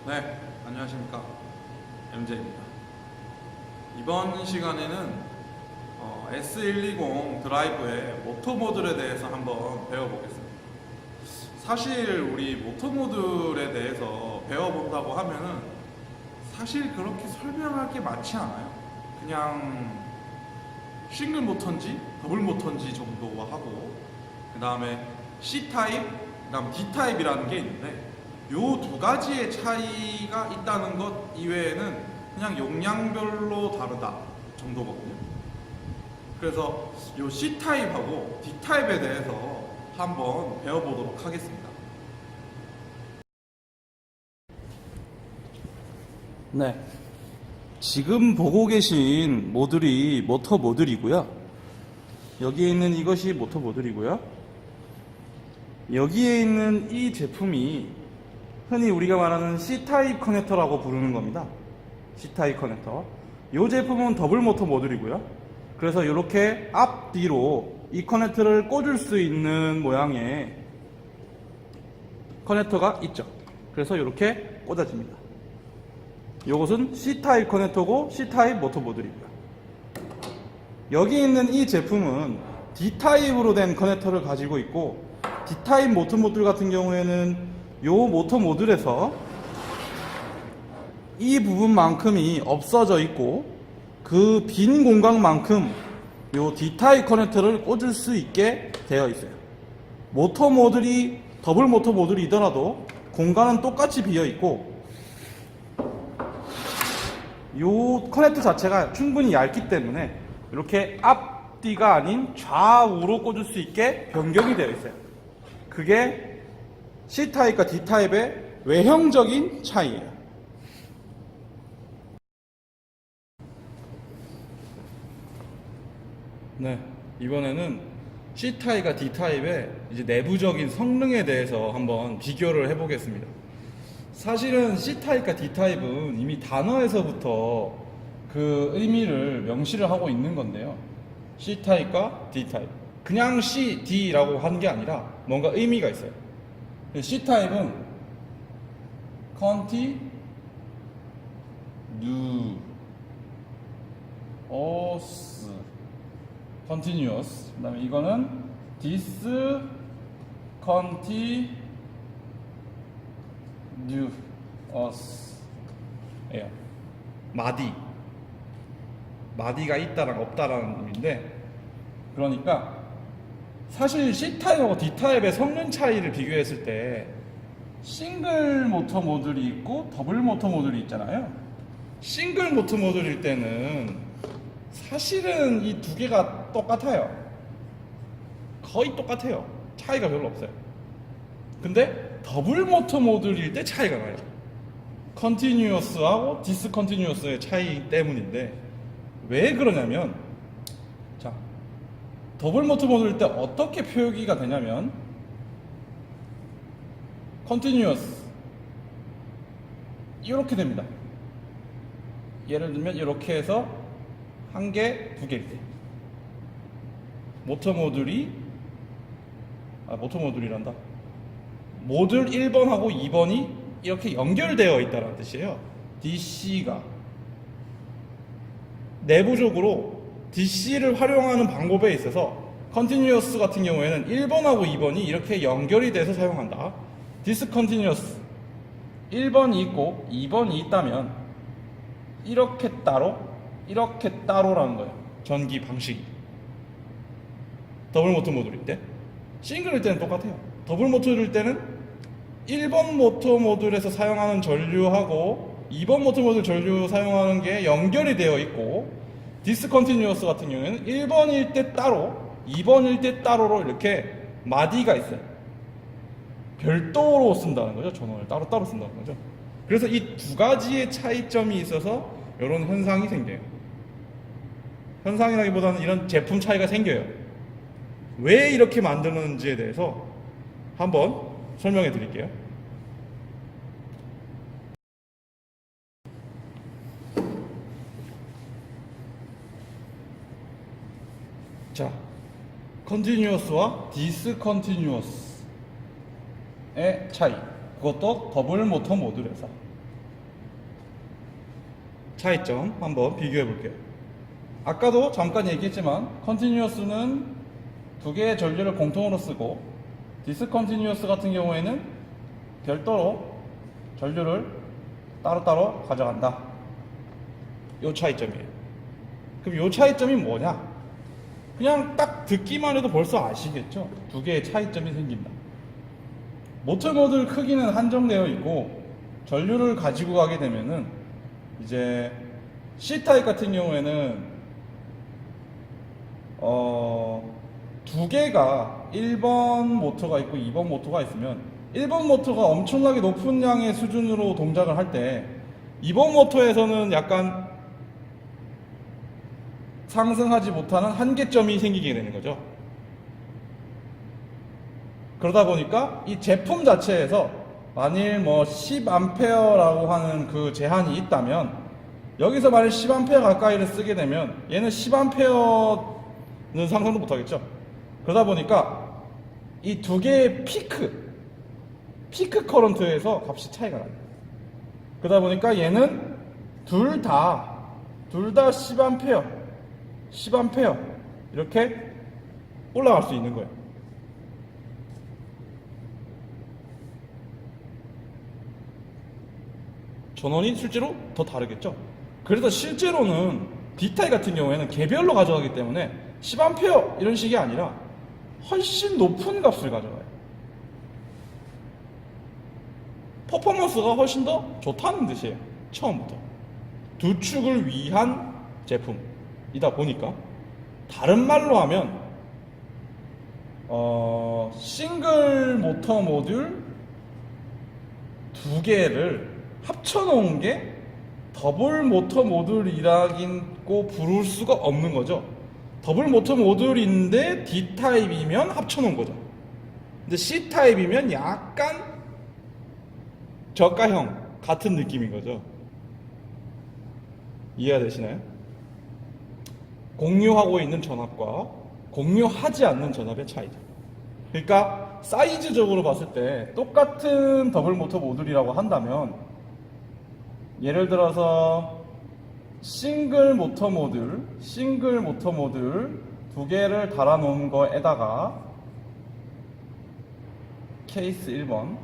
네, 안녕하십니까. MJ입니다. 이번 시간에는 S120 드라이브의 모터 모듈에 대해서 한번 배워보겠습니다. 사실 우리 모터 모듈에 대해서 배워본다고 하면은 사실 그렇게 설명할 게 많지 않아요. 그냥 싱글 모터인지 더블 모터인지 정도 하고, 그 다음에 C타입, 그 다음 D타입이라는 게 있는데 요 두 가지의 차이가 있다는 것 이외에는 그냥 용량별로 다르다 정도거든요. 그래서 요 C타입하고 D타입에 대해서 한번 배워보도록 하겠습니다. 네, 지금 보고 계신 모듈이 모터 모듈이고요. 여기에 있는 이것이 모터 모듈이고요. 여기에 있는 이 제품이 흔히 우리가 말하는 C타입 커넥터라고 부르는 겁니다. C타입 커넥터. 이 제품은 더블 모터 모듈이고요. 그래서 이렇게 앞뒤로 이 커넥터를 꽂을 수 있는 모양의 커넥터가 있죠. 그래서 이렇게 꽂아집니다. 이것은 C타입 커넥터고 C타입 모터 모듈이고요. 여기 있는 이 제품은 D타입으로 된 커넥터를 가지고 있고, D타입 모터 모듈 같은 경우에는 요 모터 모듈에서 이 부분만큼이 없어져 있고 그 빈 공간만큼 요 D타입 커넥터를 꽂을 수 있게 되어 있어요. 모터 모듈이 더블 모터 모듈이더라도 공간은 똑같이 비어 있고, 요 커넥터 자체가 충분히 얇기 때문에 이렇게 앞뒤가 아닌 좌우로 꽂을 수 있게 변경이 되어 있어요. 그게 C타입과 D타입의 외형적인 차이예요. 네, 이번에는 C타입과 D타입의 이제 내부적인 성능에 대해서 한번 비교를 해보겠습니다. 사실은 C타입과 D타입은 이미 단어에서부터 그 의미를 명시를 하고 있는 건데요. C타입과 D타입. 그냥 C, D라고 하는 게 아니라 뭔가 의미가 있어요. C타입은 Continuous, Continuous. 그 다음에 이거는 Discontinuous 예요. 마디가 있다랑 없다라는 의미인데, 그러니까 사실 C타입하고 D타입의 성능 차이를 비교했을 때 싱글 모터 모듈이 있고 더블 모터 모듈이 있잖아요. 싱글 모터 모듈일 때는 사실은 이 두 개가 똑같아요. 거의 똑같아요. 차이가 별로 없어요. 근데 더블 모터 모듈일 때 차이가 나요. 컨티뉴어스하고 디스컨티뉴어스의 차이 때문인데, 왜 그러냐면, 자, 더블 모터 모듈일 때 어떻게 표기가 되냐면, 컨티뉴어스 이렇게 됩니다. 예를 들면 이렇게 해서 한 개, 두 개일 때 모터 모듈이란다. 모듈 1번하고 2번이 이렇게 연결되어 있다는 뜻이에요. DC가 내부적으로 DC를 활용하는 방법에 있어서 컨티뉴어스 같은 경우에는 1번하고 2번이 이렇게 연결이 돼서 사용한다. 디스컨티뉴어스 1번이 있고 2번이 있다면 이렇게 따로라는 거예요. 전기 방식이. 더블 모터 모듈일 때. 싱글일 때는 똑같아요. 더블 모터일 때는 1번 모터 모듈에서 사용하는 전류하고 2번 모터 모듈 전류 사용하는 게 연결이 되어 있고, 디스컨티뉴어스 같은 경우에는 1번일 때 따로, 2번일 때 따로로 이렇게 마디가 있어요. 별도로 쓴다는 거죠. 전원을 따로따로 쓴다는 거죠. 그래서 이 두 가지의 차이점이 있어서 이런 현상이 생겨요. 현상이라기보다는 이런 제품 차이가 생겨요. 왜 이렇게 만드는지에 대해서 한번 설명해 드릴게요. 자, 컨티뉴어스와 디스컨티뉴어스의 차이. 그것도 더블 모터 모듈에서. 차이점 한번 비교해 볼게요. 아까도 잠깐 얘기했지만 컨티뉴어스는 두 개의 전류를 공통으로 쓰고 디스컨티뉴어스 같은 경우에는 별도로 전류를 따로따로 가져간다. 요 차이점이에요. 그럼 요 차이점이 뭐냐? 그냥 딱 듣기만 해도 벌써 아시겠죠? 두 개의 차이점이 생긴다. 모터 모듈 크기는 한정되어 있고 전류를 가지고 가게 되면은 이제 C타입 같은 경우에는 두 개가 1번 모터가 있고 2번 모터가 있으면 1번 모터가 엄청나게 높은 양의 수준으로 동작을 할 때 2번 모터에서는 약간 상승하지 못하는 한계점이 생기게 되는 거죠. 그러다 보니까 이 제품 자체에서 만일 뭐 10A라고 하는 그 제한이 있다면 여기서 만일 10A 가까이를 쓰게 되면 얘는 10A는 상상도 못하겠죠. 그러다 보니까 이 두 개의 피크 커런트에서 값이 차이가 나요. 그러다 보니까 얘는 둘 다 10A 이렇게 올라갈 수 있는 거예요. 전원이 실제로 더 다르겠죠. 그래서 실제로는 D타입 같은 경우에는 개별로 가져가기 때문에 10A 이런 식이 아니라 훨씬 높은 값을 가져가요. 퍼포먼스가 훨씬 더 좋다는 뜻이에요. 처음부터. 두 축을 위한 제품이다 보니까 다른 말로 하면 싱글 모터 모듈 두 개를 합쳐놓은 게 더블 모터 모듈이라고 부를 수가 없는 거죠. 더블 모터 모듈인데 D타입이면 합쳐놓은 거죠. 근데 C타입이면 약간 저가형 같은 느낌인 거죠. 이해가 되시나요? 공유하고 있는 전압과 공유하지 않는 전압의 차이죠. 그러니까 사이즈적으로 봤을 때 똑같은 더블 모터 모듈이라고 한다면 예를 들어서 싱글 모터 모듈 두 개를 달아 놓은 거에다가 케이스 1번,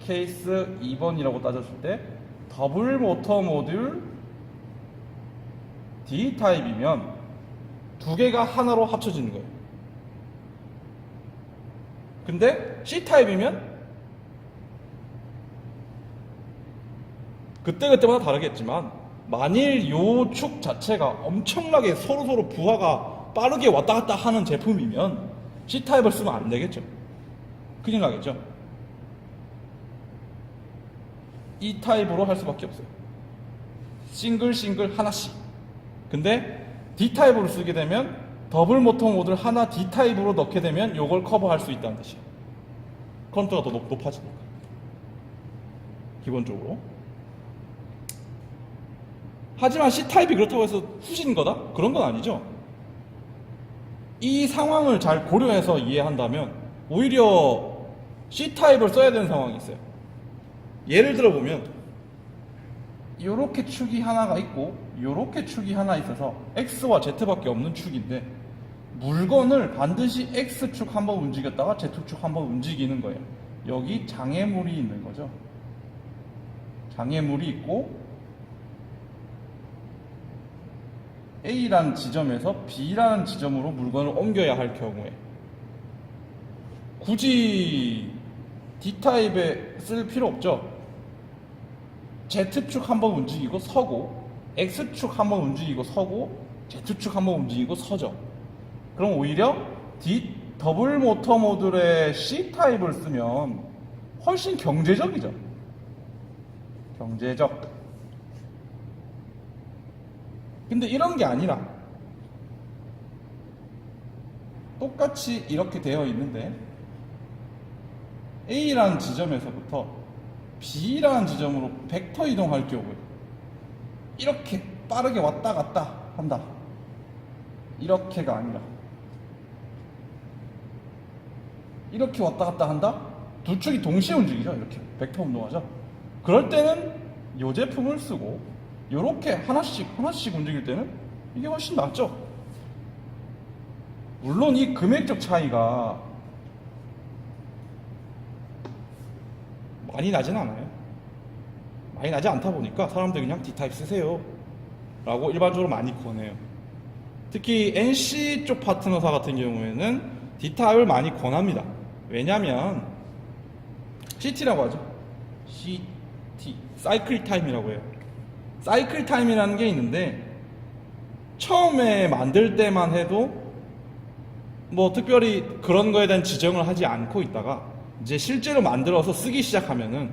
케이스 2번이라고 따졌을 때 더블 모터 모듈 D타입이면 두 개가 하나로 합쳐지는 거예요. 근데 C타입이면 그때그때마다 다르겠지만 만일 요 축 자체가 엄청나게 서로서로 부하가 빠르게 왔다 갔다 하는 제품이면 C타입을 쓰면 안 되겠죠. 큰일 나겠죠. E타입으로 할 수밖에 없어요. 싱글 하나씩. 근데 D타입으로 쓰게 되면 더블 모터 모듈 하나 D타입으로 넣게 되면 요걸 커버할 수 있다는 뜻이에요. 커런트가 더 높아지니까. 기본적으로. 하지만 C타입이 그렇다고 해서 후진 거다? 그런 건 아니죠. 이 상황을 잘 고려해서 이해한다면 오히려 C타입을 써야 되는 상황이 있어요. 예를 들어 보면 요렇게 축이 하나가 있고 요렇게 축이 하나 있어서 X와 Z밖에 없는 축인데 물건을 반드시 X축 한번 움직였다가 Z축 한번 움직이는 거예요. 여기 장애물이 있는 거죠. 장애물이 있고 A라는 지점에서 B라는 지점으로 물건을 옮겨야 할 경우에 굳이 D타입에 쓸 필요 없죠. Z축 한번 움직이고 서고 X축 한번 움직이고 서고 Z축 한번 움직이고 서죠. 그럼 오히려 더블 모터 모듈의 C타입을 쓰면 훨씬 경제적이죠. 경제적. 근데 이런 게 아니라 똑같이 이렇게 되어 있는데 A라는 지점에서부터 B라는 지점으로 벡터 이동할 경우에 이렇게 빠르게 왔다 갔다 한다. 이렇게가 아니라 이렇게 왔다 갔다 한다? 두 축이 동시에 움직이죠. 이렇게 벡터 운동하죠. 그럴 때는 이 제품을 쓰고 요렇게 하나씩 움직일 때는 이게 훨씬 낫죠. 물론 이 금액적 차이가 많이 나진 않아요. 많이 나지 않다 보니까 사람들이 그냥 D타입 쓰세요 라고 일반적으로 많이 권해요. 특히 NC 쪽 파트너사 같은 경우에는 D타입을 많이 권합니다. 왜냐면 CT라고 하죠. CT, 사이클 타임이라고 해요. 사이클 타임이라는 게 있는데 처음에 만들 때만 해도 뭐 특별히 그런 거에 대한 지정을 하지 않고 있다가 이제 실제로 만들어서 쓰기 시작하면은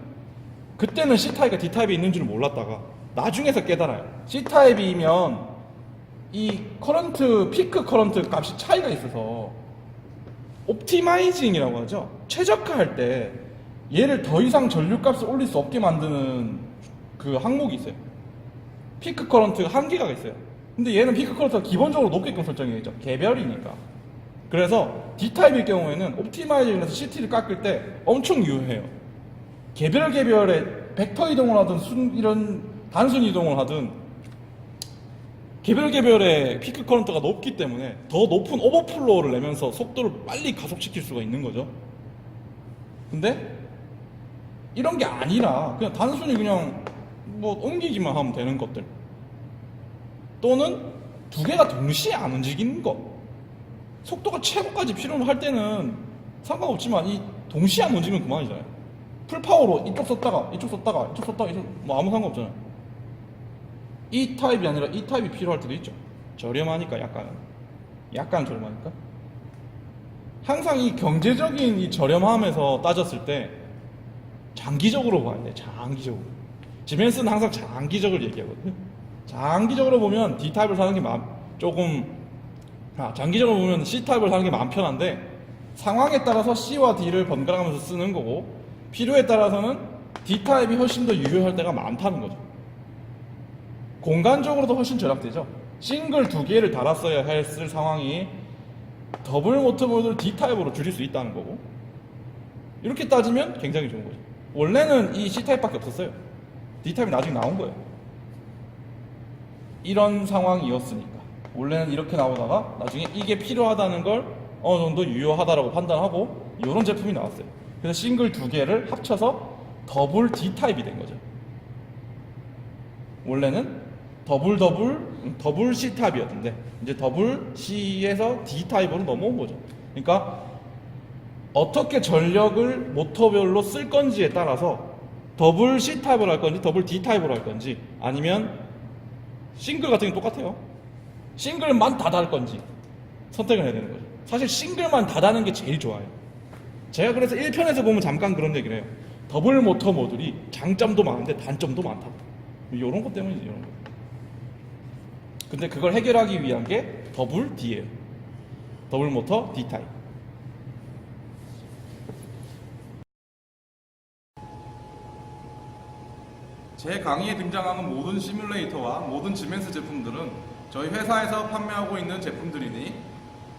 그때는 C타입과 D타입이 있는 줄 몰랐다가 나중에서 깨달아요. C타입이면 이 커런트, 피크 커런트 값이 차이가 있어서 옵티마이징이라고 하죠. 최적화할 때 얘를 더 이상 전류값을 올릴 수 없게 만드는 그 항목이 있어요. 피크 커런트가 한계가 있어요. 근데 얘는 피크 커런트가 기본적으로 높게끔 설정이 있죠. 개별이니까. 그래서 D타입일 경우에는 옵티마이징에서 CT를 깎을 때 엄청 유효해요. 개별에 벡터 이동을 하든 이런 단순 이동을 하든 개별의 피크 커런트가 높기 때문에 더 높은 오버플로우를 내면서 속도를 빨리 가속시킬 수가 있는 거죠. 근데 이런 게 아니라 그냥 단순히 그냥 뭐 옮기기만 하면 되는 것들 또는 두 개가 동시에 안 움직이는 거, 속도가 최고까지 필요로 할 때는 상관없지만 이 동시에 안 움직이면 그만이잖아요. 풀파워로 이쪽 썼다가 뭐 아무 상관없잖아요. 이 타입이 아니라 이 타입이 필요할 때도 있죠. 저렴하니까 약간 저렴하니까. 항상 이 경제적인 이 저렴함에서 따졌을 때 장기적으로 봐야 돼. 장기적으로. 지멘스는 항상 장기적으로 얘기하거든요. 장기적으로 보면 D타입을 사는 게 장기적으로 보면 C타입을 사는 게 마음 편한데 상황에 따라서 C와 D를 번갈아가면서 쓰는 거고 필요에 따라서는 D타입이 훨씬 더 유효할 때가 많다는 거죠. 공간적으로도 훨씬 절약되죠. 싱글 두 개를 달았어야 했을 상황이 더블 모터보드를 D타입으로 줄일 수 있다는 거고 이렇게 따지면 굉장히 좋은 거죠. 원래는 이 C타입밖에 없었어요. D타입이 나중에 나온 거예요. 이런 상황이었으니까 원래는 이렇게 나오다가 나중에 이게 필요하다는 걸 어느 정도 유효하다라고 판단하고 이런 제품이 나왔어요. 그래서 싱글 두 개를 합쳐서 더블 D타입이 된 거죠. 원래는 더블 C타입이었는데 이제 더블 C에서 D타입으로 넘어온 거죠. 그러니까 어떻게 전력을 모터별로 쓸 건지에 따라서 더블 C타입으로 할 건지 더블 D타입으로 할 건지 아니면 싱글 같은 게 똑같아요. 싱글만 다 달 건지 선택을 해야 되는 거죠. 사실 싱글만 다 다는 게 제일 좋아요. 제가 그래서 1편에서 보면 잠깐 그런 얘기를 해요. 더블 모터 모듈이 장점도 많은데 단점도 많다고. 이런 것 때문이지, 이런 거. 근데 그걸 해결하기 위한 게 더블 D예요. 더블 모터 D타입. 제 강의에 등장하는 모든 시뮬레이터와 모든 지멘스 제품들은 저희 회사에서 판매하고 있는 제품들이니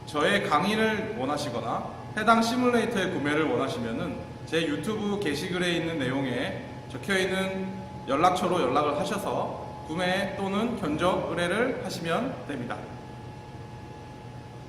저의 강의를 원하시거나 해당 시뮬레이터의 구매를 원하시면은 제 유튜브 게시글에 있는 내용에 적혀있는 연락처로 연락을 하셔서 구매 또는 견적 의뢰를 하시면 됩니다.